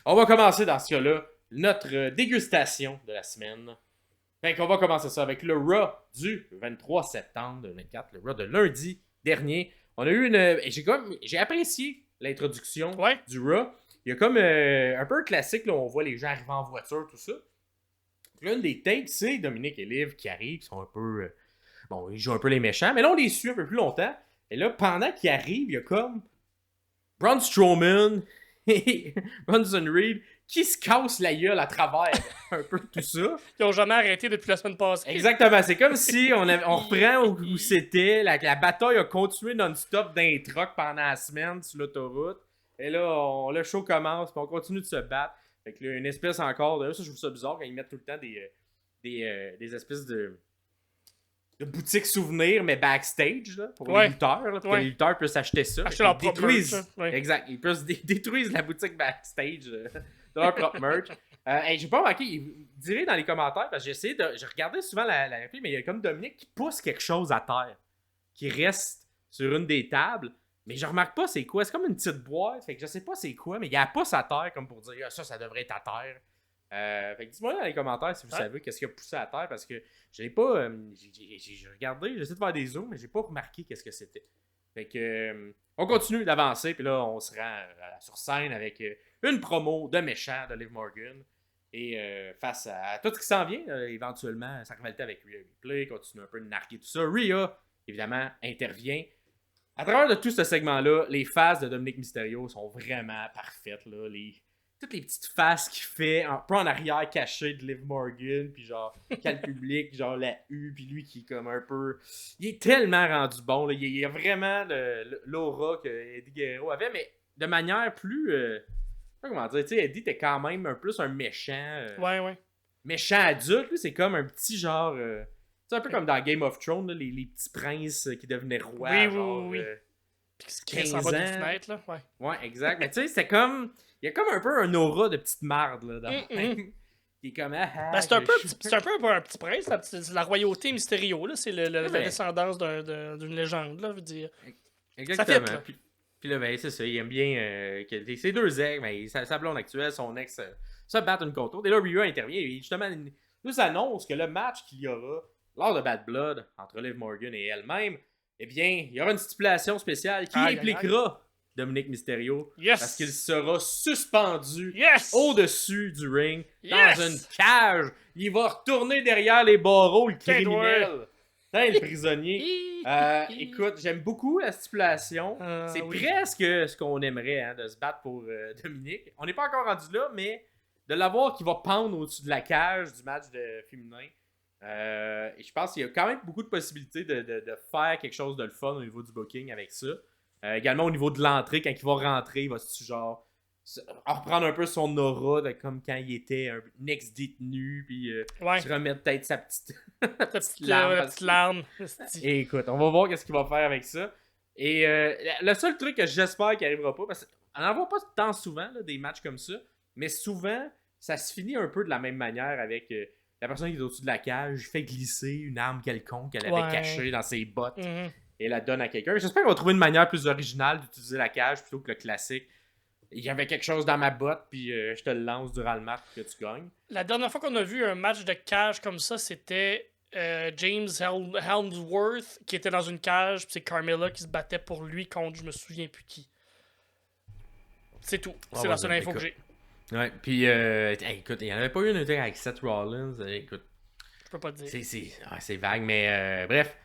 On va commencer dans ce cas-là notre dégustation de la semaine. Fait qu'on va commencer ça avec le Raw du 23 septembre 2024, le Raw de lundi dernier. On a eu une... J'ai apprécié l'introduction du Raw. Il y a comme un peu un classique, là, on voit les gens arriver en voiture, tout ça. Puis là, une des takes, c'est Dominique et Liv qui arrivent, qui sont un peu... bon, ils jouent un peu les méchants, mais là, on les suit un peu plus longtemps. Et là, pendant qu'ils arrivent, il y a comme Braun Strowman et Bronson Reed qui se cassent la gueule à travers un peu tout ça. Ils ont jamais arrêté depuis la semaine passée. Exactement, c'est comme si on reprend où c'était, la bataille a continué non-stop dans les trucks pendant la semaine sur l'autoroute. Et là, le show commence, puis on continue de se battre. Fait que là, une espèce encore de... Ça, je trouve ça bizarre quand ils mettent tout le temps des espèces de boutiques souvenirs, mais backstage, là, pour les lutteurs, là, pour que les lutteurs puissent acheter ça. Acheter leur propre merch. Exact, ils peuvent détruisent la boutique backstage de leur propre merch. J'ai pas remarqué, direz dans les commentaires, parce que j'ai regardé souvent la réplique, mais il y a comme Dominique qui pousse quelque chose à terre, qui reste sur une des tables, mais je remarque pas c'est quoi. C'est comme une petite boîte, fait que je sais pas c'est quoi, mais il y a la pousse à terre, comme pour dire ça devrait être à terre. Fait que dis-moi dans les commentaires si vous savez qu'est-ce qui a poussé à terre, parce que j'ai pas j'ai regardé, j'essaie de faire des zooms, mais j'ai pas remarqué qu'est-ce que c'était. Fait que on continue d'avancer, puis là on se rend sur scène avec une promo de méchant de Liv Morgan, et face à tout ce qui s'en vient, éventuellement sa rivalité avec Rhea Ripley continue un peu de narguer tout ça. Rhea évidemment intervient. À travers de tout ce segment-là, les faces de Dominic Mysterio sont vraiment parfaites, là. Toutes les petites faces qu'il fait, un peu en arrière caché de Liv Morgan, puis genre, quand le public, genre la U, puis lui qui est comme un peu... Il est tellement rendu bon, là. Il a vraiment l'aura que Eddie Guerrero avait, mais de manière plus... je sais pas comment dire, tu sais, Eddie était quand même un plus un méchant... méchant adulte, lui, c'est comme un petit genre... c'est un peu comme dans Game of Thrones, là, les petits princes qui devenaient rois, oui. Puis qui 15 ans. Fenêtre, là. Ouais, exact. Mais tu sais, c'est comme... Il y a comme un peu un aura de petite marde, là, dans qui est comme... c'est un peu un petit prince, la royauté Mysterio, là. C'est la descendance d'une légende, là, je veux dire. Exactement. Ça fit, puis là, ben, c'est ça, il aime bien que ses deux ex, mais sa blonde actuelle, son ex, se battent une contre l'autre. Et là, Rhea intervient et justement, nous annonce que le match qu'il y aura lors de Bad Blood entre Liv Morgan et elle-même, eh bien, il y aura une stipulation spéciale qui impliquera Dominic Mysterio, parce qu'il sera suspendu au-dessus du ring dans une cage. Il va retourner derrière les barreaux, le criminel. Le prisonnier. Écoute, j'aime beaucoup la stipulation. C'est presque ce qu'on aimerait, de se battre pour Dominic. On n'est pas encore rendu là, mais de l'avoir qui va pendre au-dessus de la cage du match féminin. Et je pense qu'il y a quand même beaucoup de possibilités de faire quelque chose de le fun au niveau du booking avec ça. Également au niveau de l'entrée, quand il va rentrer, il va genre reprendre un peu son aura de comme quand il était un ex-détenu, puis se remettre peut-être sa petite larme. Et écoute, on va voir qu'est-ce qu'il va faire avec ça. Et le seul truc que j'espère qu'il n'arrivera pas, parce qu'on n'en voit pas tant souvent là, des matchs comme ça, mais souvent ça se finit un peu de la même manière avec la personne qui est au-dessus de la cage fait glisser une arme quelconque qu'elle avait cachée dans ses bottes. Et la donne à quelqu'un. J'espère qu'on va trouver une manière plus originale d'utiliser la cage plutôt que le classique. Il y avait quelque chose dans ma botte, puis je te le lance durant le match pour que tu gagnes. La dernière fois qu'on a vu un match de cage comme ça, c'était James Helmsworth qui était dans une cage, puis c'est Carmella qui se battait pour lui contre je me souviens plus qui. C'est tout. C'est la seule info que j'ai. Ouais, puis écoute, il n'y en avait pas eu une avec Seth Rollins. Écoute, je peux pas te dire. C'est vague, mais bref.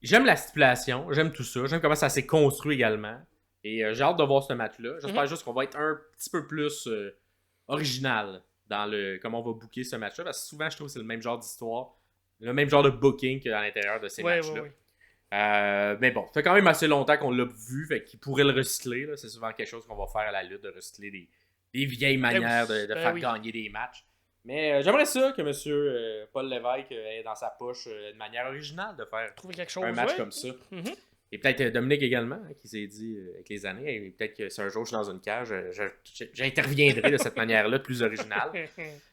J'aime la stipulation, j'aime tout ça, j'aime comment ça s'est construit également. Et j'ai hâte de voir ce match-là. J'espère juste qu'on va être un petit peu plus original dans comment on va booker ce match-là. Parce que souvent, je trouve que c'est le même genre d'histoire, le même genre de booking qu'à l'intérieur de ces matchs-là. Mais bon, ça fait quand même assez longtemps qu'on l'a vu, fait qu'il pourrait le recycler. Là. C'est souvent quelque chose qu'on va faire à la lutte, de recycler des vieilles manières de faire gagner des matchs. Mais j'aimerais ça que M. Paul Lévesque ait dans sa poche une manière originale de faire un match comme ça. Et peut-être Dominique également, qui s'est dit avec les années, et peut-être que si un jour je suis dans une cage, j'interviendrai de cette manière-là, plus originale.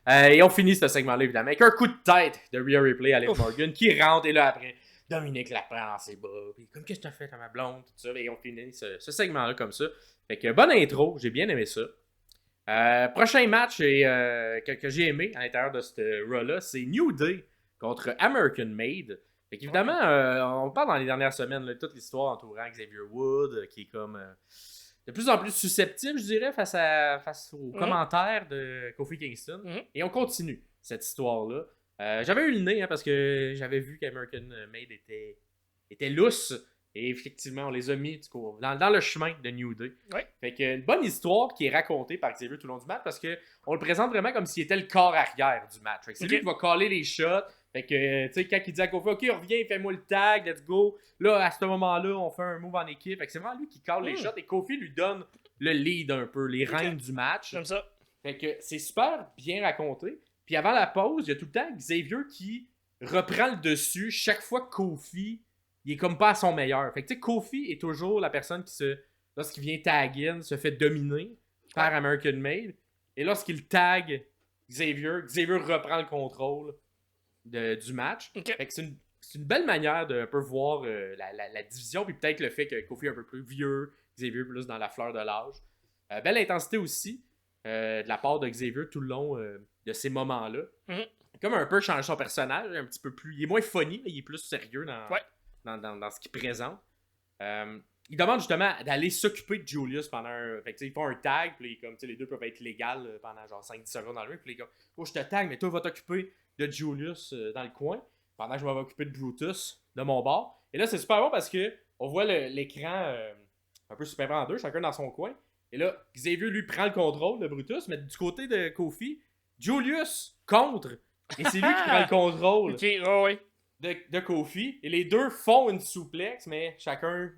Et on finit ce segment-là, évidemment, avec un coup de tête de Rhea Ripley à Liv Morgan, qui rentre, et là après, Dominique la prend dans ses bras, puis comme qu'est-ce que tu as fait à ma blonde, tout ça, et on finit ce segment-là comme ça. Fait que bonne intro, j'ai bien aimé ça. Prochain match que j'ai aimé à l'intérieur de ce Raw-là, c'est New Day contre American Made. Fait qu'évidemment, on parle dans les dernières semaines de toute l'histoire entourant Xavier Wood, qui est comme de plus en plus susceptible, je dirais, face aux commentaires de Kofi Kingston. Et on continue cette histoire-là. J'avais eu le nez parce que j'avais vu qu'American Made était lousse. Et effectivement, on les a mis dans le chemin de New Day. Ouais. Fait que une bonne histoire qui est racontée par Xavier tout le long du match parce qu'on le présente vraiment comme s'il était le corps arrière du match. Fait que c'est lui qui va caller les shots. Fait que, tu sais, quand il dit à Kofi, OK, reviens, fais-moi le tag, let's go. Là, à ce moment-là, on fait un move en équipe. Fait que c'est vraiment lui qui cale les shots et Kofi lui donne le lead un peu, les rênes du match. Comme ça. Fait que c'est super bien raconté. Puis avant la pause, il y a tout le temps Xavier qui reprend le dessus chaque fois que Kofi, il est comme pas à son meilleur. Fait que tu sais, Kofi est toujours la personne qui lorsqu'il vient tag in, se fait dominer par American Made. Et lorsqu'il tag Xavier reprend le contrôle du match. Fait que c'est une belle manière de un peu voir la division, puis peut-être le fait que Kofi est un peu plus vieux, Xavier plus dans la fleur de l'âge. Belle intensité aussi de la part de Xavier tout le long de ces moments-là. Comme un peu changer son personnage, un petit peu plus. Il est moins funny, mais il est plus sérieux dans ce qu'il présente. Il demande justement d'aller s'occuper de Julius pendant Fait que, ils font un tag, puis comme les deux peuvent être légales pendant genre 5-10 secondes dans le ring, puis les gars, oh, je te tag, mais toi, va t'occuper de Julius dans le coin, pendant que je vais m'occuper de Brutus de mon bord. Et là, c'est super bon parce que on voit l'écran un peu super en deux, chacun dans son coin. Et là, Xavier, lui, prend le contrôle de Brutus, mais du côté de Kofi, Julius contre. Et c'est lui qui prend le contrôle de Kofi. Et les deux font une souplex, mais chacun,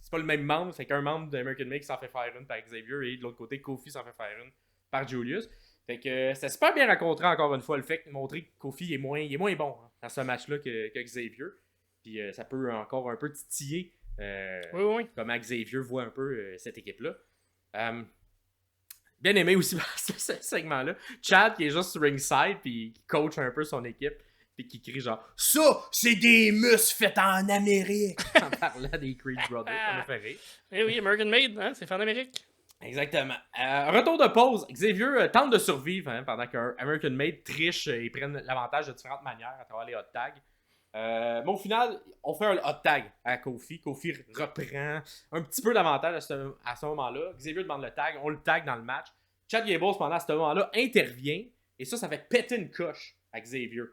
c'est pas le même membre. C'est qu'un membre d'American Made qui s'en fait faire une par Xavier et de l'autre côté, Kofi s'en fait faire une par Julius. Fait que c'était super bien raconté encore une fois le fait de montrer que Kofi est moins bon dans ce match-là que Xavier. Puis ça peut encore un peu titiller comment Xavier voit un peu cette équipe-là. Bien aimé aussi ce segment-là. Chad qui est juste sur ringside puis qui coach un peu son équipe puis qui crie genre « Ça, c'est des muscles faits en Amérique! » en parlant des Creed Brothers. Ça m'a fait rire. Eh oui, American Made, hein, c'est fait en Amérique. Exactement. Retour de pause. Xavier tente de survivre pendant qu'un American Made triche et prenne l'avantage de différentes manières à travers les hot tags. Mais au final, on fait un hot tag à Kofi. Kofi reprend un petit peu l'avantage à ce moment-là. Xavier demande le tag. On le tag dans le match. Chad Gable, pendant ce moment-là, intervient. Et ça fait péter une coche à Xavier.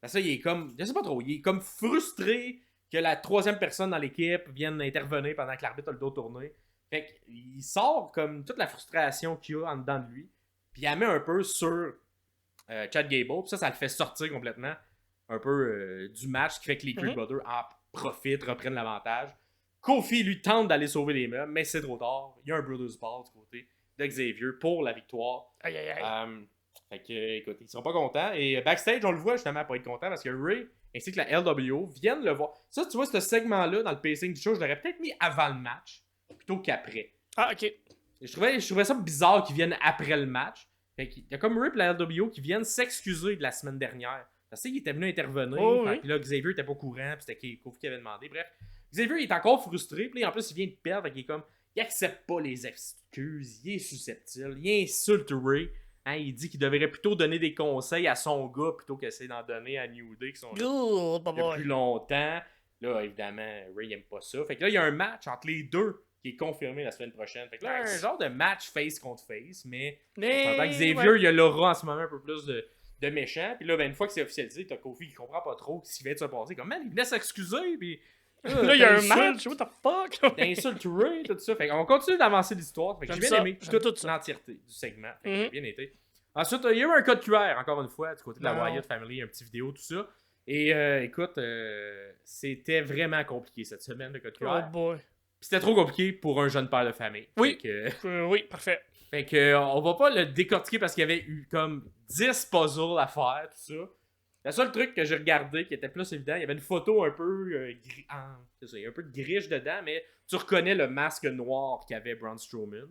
Parce que il est comme, je sais pas trop, il est comme frustré que la troisième personne dans l'équipe vienne intervenir pendant que l'arbitre a le dos tourné. Fait qu'il sort comme toute la frustration qu'il a en dedans de lui. Puis il la met un peu sur Chad Gable. Puis ça le fait sortir complètement un peu du match, qui fait que les Creed Brothers en profitent, reprennent l'avantage. Kofi lui tente d'aller sauver les meubles, mais c'est trop tard. Il y a un Brothers Ball du côté de Xavier pour la victoire. Aïe. Fait que, écoute, ils seront pas contents. Et backstage, on le voit justement pour être content parce que Ray ainsi que la LWO viennent le voir. Ça, tu vois, ce segment-là dans le pacing du show, je l'aurais peut-être mis avant le match plutôt qu'après. Ah, ok. Je trouvais ça bizarre qu'ils viennent après le match. Fait qu'il y a comme Ray et la LWO qui viennent s'excuser de la semaine dernière. Parce qu'il était venu intervenir. Puis là, Xavier était pas au courant. Puis c'était Kofi qui avait demandé. Bref, Xavier il est encore frustré. Puis en plus, il vient de perdre. Fait qu'il est comme, il accepte pas les excuses. Il est susceptible. Il insulte Ray. Hein, il dit qu'il devrait plutôt donner des conseils à son gars plutôt qu'essayer d'en donner à New Day qui sont là depuis longtemps. Là, évidemment, Ray aime pas ça. Fait que là, il y a un match entre les deux qui est confirmé la semaine prochaine. Fait que là, un genre de match face contre face, mais on s'entend que Xavier, il a l'aura en ce moment un peu plus de méchant. Puis là, une fois que c'est officialisé, t'as Kofi qui comprend pas trop ce qui vient de se passer. Comme, man, il venait s'excuser, puis là, il y a un match, what the fuck? T'insultes Ray, tout ça. Fait qu'on continue d'avancer l'histoire. Fait que j'ai bien aimé toute l'entièreté du segment. Fait que j'ai bien été. Ensuite, il y a eu un code QR, encore une fois, du côté de la Wyatt Family, un petit vidéo, tout ça. Et écoute, c'était vraiment compliqué cette semaine, le code QR. Oh boy. Puis c'était trop compliqué pour un jeune père de famille. Oui, oui, parfait. Fait que on va pas le décortiquer parce qu'il y avait eu comme 10 puzzles à faire, tout ça. Le seul truc que j'ai regardé qui était plus évident, il y avait une photo un peu c'est ça, il y a un peu de griche dedans, mais tu reconnais le masque noir qu'avait Braun Strowman.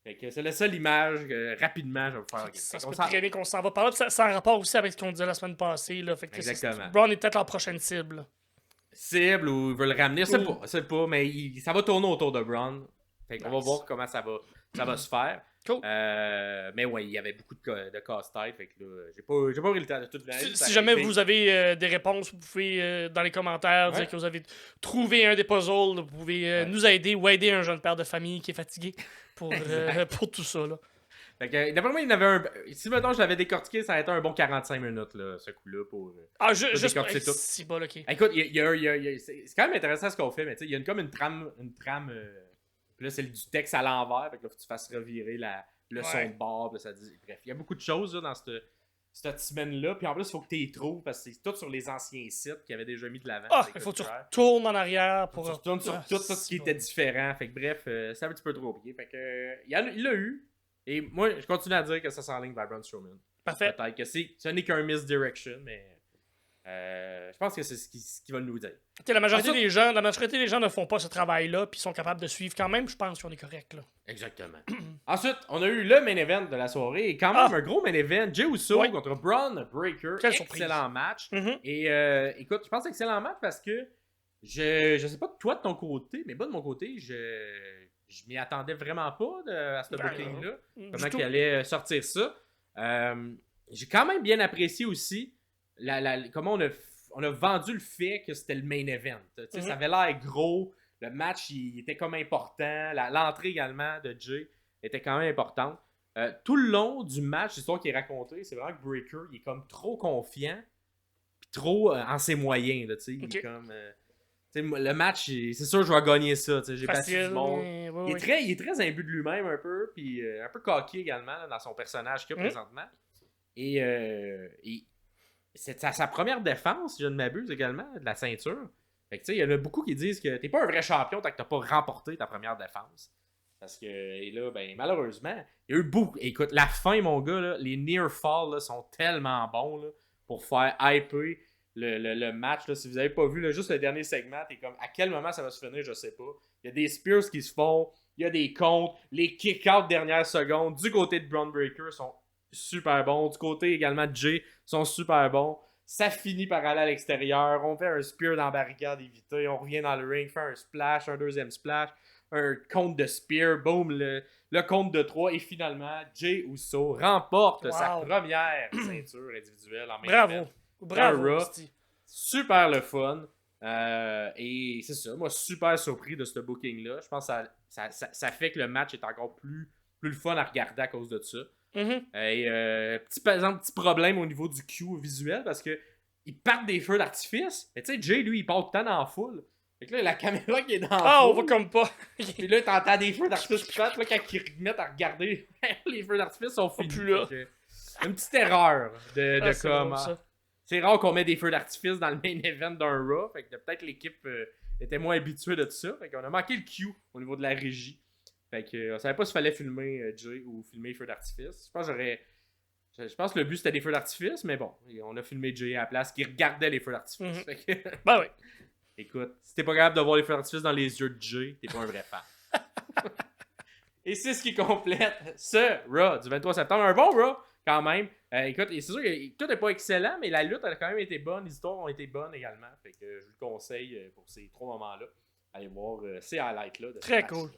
Fait que c'est la seule image que rapidement je vais vous faire. Ça se peut très bien qu'on s'en va par là. Ça a un rapport aussi avec ce qu'on disait la semaine passée. Là. Fait que exactement. Braun est peut-être leur prochaine cible. Cible ou ils veulent le ramener, c'est pas, mais ça va tourner autour de Braun. Fait qu'on va voir comment ça va se faire. Cool. Mais ouais, il y avait beaucoup de casse-tête. Fait que là, j'ai pas pris le temps de tout faire. Si jamais vous avez des réponses, vous pouvez dans les commentaires dire que vous avez trouvé un des puzzles. Vous pouvez nous aider ou aider un jeune père de famille qui est fatigué pour tout ça. Là. Fait que, d'après moi, il y en avait un. Si maintenant je l'avais décortiqué, ça aurait été un bon 45 minutes, là, ce coup-là, pour. Juste décortiquer tout. c'est bon, ok. Écoute, c'est quand même intéressant ce qu'on fait, mais tu sais, il y a comme une trame. Puis là, c'est du texte à l'envers, fait que là, faut que tu fasses revirer le son de bord, puis ça dit. Bref, il y a beaucoup de choses là, dans cette semaine-là, puis en plus, il faut que tu y trouves, parce que c'est tout sur les anciens sites qui avaient déjà mis de l'avant. Il faut que tu retournes en arrière pour. Tu retournes sur tout ce qui était différent, fait que bref, c'est un petit peu trop compliqué. Fait que, il l'a eu, et moi, je continue à dire que ça s'enligne vers Braun Strowman. Parfait. Peut-être que ce n'est qu'un misdirection, mais. Je pense que c'est ce qu'ils veulent nous dire. La majorité des gens ne font pas ce travail-là puis sont capables de suivre quand même. Je pense qu'on est correct là. Exactement. Ensuite, on a eu le main event de la soirée et quand même un gros main event. Jey Uso contre Braun Breaker. Quelle excellent match. Mm-hmm. Et écoute, je pense excellent match parce que je sais pas de toi de ton côté, mais moi de mon côté, je m'y attendais vraiment pas à ce booking-là. Comment qu'il allait sortir ça. J'ai quand même bien apprécié aussi comment on a vendu le fait que c'était le main event. Ça avait l'air gros. Le match, il était comme important. L'entrée également de Jey était quand même importante. Tout le long du match, l'histoire qui est racontée, c'est vraiment que Breaker, il est comme trop confiant puis trop en ses moyens. Là, il est comme... le match, c'est sûr que je vais gagner ça. J'ai battu du monde. Il est très imbu de lui-même un peu, puis un peu cocky également là, dans son personnage qu'il a présentement. Et c'est sa première défense, si je ne m'abuse également, de la ceinture. Fait que il y en a beaucoup qui disent que t'es pas un vrai champion tant que t'as pas remporté ta première défense. Parce que, et là, ben, malheureusement, il y a eu beaucoup. Écoute, la fin, mon gars, là, les near fall là, sont tellement bons là, pour faire hyper le match. Là, si vous avez pas vu, là, juste le dernier segment, t'es comme, à quel moment ça va se finir, je sais pas. Il y a des spears qui se font, il y a des comptes, les kick-out dernière seconde, du côté de Braun Breaker sont super bons. Du côté également de Jey, sont super bons. Ça finit par aller à l'extérieur. On fait un spear dans la barricade évité. On revient dans le ring, fait un splash, un deuxième splash, un compte de spear. Boom, le compte de 3. Et finalement, Jey Uso remporte sa première ceinture individuelle en main event. Bravo. Super le fun. Et c'est ça. Moi, super surpris de ce booking-là. Je pense que ça fait que le match est encore plus le fun à regarder à cause de ça. Et petit problème au niveau du cue visuel parce que ils partent des feux d'artifice. Mais tu sais, Jey, lui, il part tout le temps dans la foule. Fait que là, la caméra qui est dans la foule. On voit comme pas. Puis là, t'entends des feux d'artifice qui partent. Là, quand ils remettent à regarder, les feux d'artifice sont finis. Plus là. Une petite erreur de comme. Bon, c'est rare qu'on met des feux d'artifice dans le main event d'un Raw. Fait que peut-être l'équipe était moins habituée de tout ça. Fait qu'on a manqué le cue au niveau de la régie. Fait que on savait pas s'il fallait filmer Jey ou filmer les feux d'artifice. Je pense que le but c'était des feux d'artifice, mais bon, on a filmé Jey à la place qui regardait les feux d'artifice. Fait que... Ben oui. Écoute, si t'es pas capable de voir les feux d'artifice dans les yeux de Jey, t'es pas un vrai fan. Et c'est ce qui complète ce Raw du 23 septembre. Un bon Raw quand même. Écoute, et c'est sûr que tout n'est pas excellent, mais la lutte a quand même été bonne. Les histoires ont été bonnes également. Fait que je vous le conseille pour ces 3 moments-là. Allez voir ces highlights-là. Très cool.